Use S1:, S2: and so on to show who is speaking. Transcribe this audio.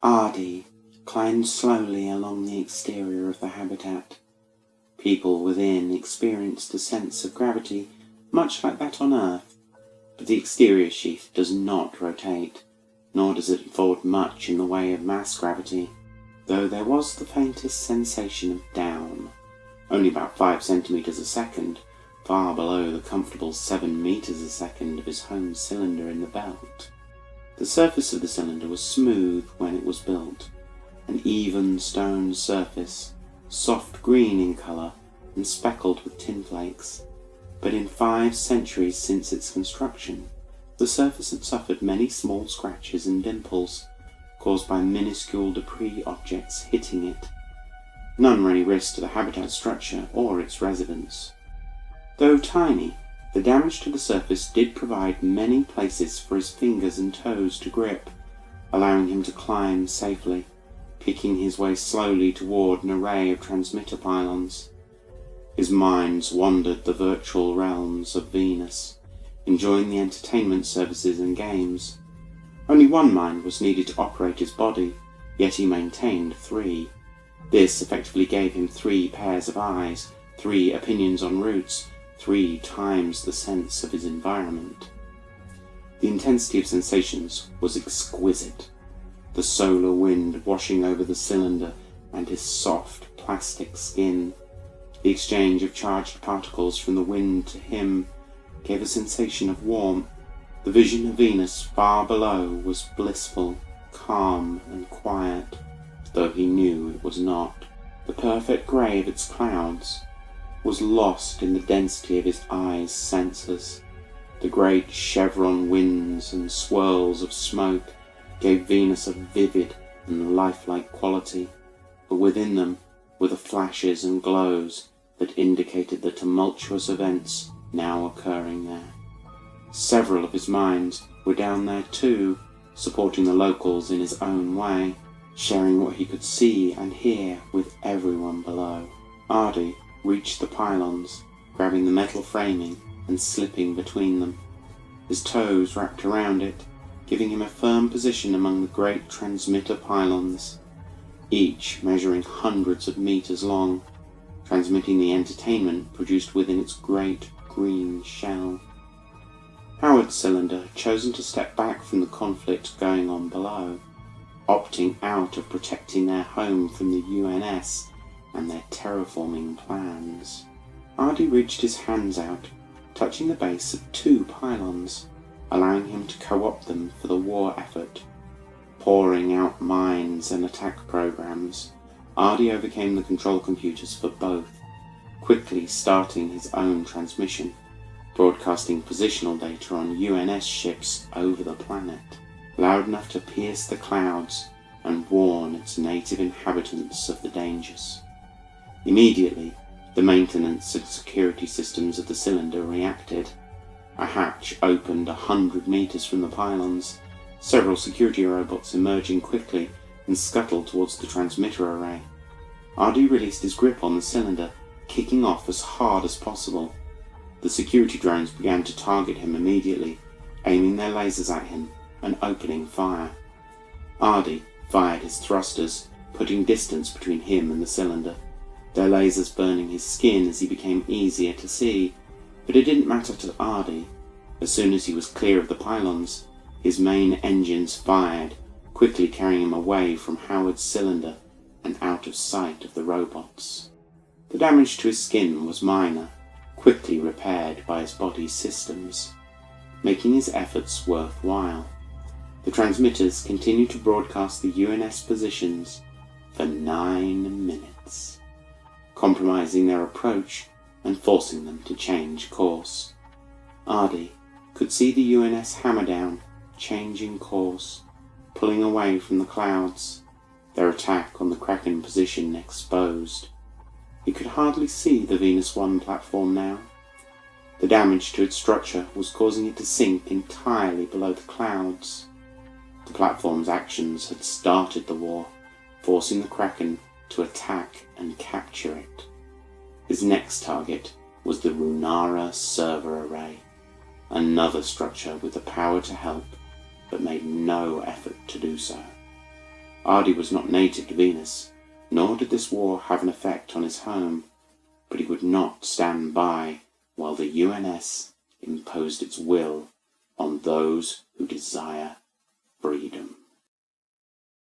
S1: Ardi climbed slowly along the exterior of the habitat. People within experienced a sense of gravity much like that on Earth, but the exterior sheath does not rotate, nor does it afford much in the way of mass gravity, though there was the faintest sensation of down, only about 5 centimeters a second, far below the comfortable 7 meters a second of his home cylinder in the belt. The surface of the cylinder was smooth when it was built, an even stone surface, soft green in colour and speckled with tin flakes. But in 5 centuries since its construction, the surface had suffered many small scratches and dimples, caused by minuscule debris objects hitting it. None were any risk to the habitat structure or its residents. Though tiny, the damage to the surface did provide many places for his fingers and toes to grip, allowing him to climb safely, picking his way slowly toward an array of transmitter pylons. His mind wandered the virtual realms of Venus, enjoying the entertainment services and games. Only one mind was needed to operate his body, yet he maintained 3. This effectively gave him 3 pairs of eyes, 3 opinions on routes, 3 times the sense of his environment. The intensity of sensations was exquisite. The solar wind washing over the cylinder and his soft plastic skin. The exchange of charged particles from the wind to him gave a sensation of warmth. The vision of Venus far below was blissful, calm and quiet, though he knew it was not. The perfect grey of its clouds was lost in the density of his eyes' senses. The great chevron winds and swirls of smoke gave Venus a vivid and lifelike quality, but within them were the flashes and glows that indicated the tumultuous events now occurring there. Several of his minds were down there too, supporting the locals in his own way, sharing what he could see and hear with everyone below. Ardi reached the pylons, grabbing the metal framing and slipping between them. His toes wrapped around it, giving him a firm position among the great transmitter pylons, each measuring hundreds of meters long, transmitting the entertainment produced within its great green shell. Howard's cylinder had chosen to step back from the conflict going on below, opting out of protecting their home from the UNS and their terraforming plans. Ardi reached his hands out, touching the base of 2 pylons, allowing him to co-opt them for the war effort. Pouring out mines and attack programs, Ardi overcame the control computers for both, quickly starting his own transmission, broadcasting positional data on UNS ships over the planet, loud enough to pierce the clouds and warn its native inhabitants of the dangers. Immediately, the maintenance and security systems of the cylinder reacted. A hatch opened 100 meters from the pylons, several security robots emerging quickly and scuttled towards the transmitter array. Ardi released his grip on the cylinder, kicking off as hard as possible. The security drones began to target him immediately, aiming their lasers at him and opening fire. Ardi fired his thrusters, putting distance between him and the cylinder, their lasers burning his skin as he became easier to see, but it didn't matter to Ardi. As soon as he was clear of the pylons, his main engines fired, quickly carrying him away from Howard's cylinder and out of sight of the robots. The damage to his skin was minor, quickly repaired by his body's systems, making his efforts worthwhile. The transmitters continued to broadcast the UNS positions for 9 minutes, compromising their approach and forcing them to change course. Ardi could see the UNS hammer down, changing course, pulling away from the clouds, their attack on the Kraken position exposed. He could hardly see the Venus 1 platform now. The damage to its structure was causing it to sink entirely below the clouds. The platform's actions had started the war, forcing the Kraken to attack and capture it. His next target was the Runara server array, another structure with the power to help, but made no effort to do so. Ardi was not native to Venus, nor did this war have an effect on his home, but he would not stand by while the UNS imposed its will on those who desire freedom.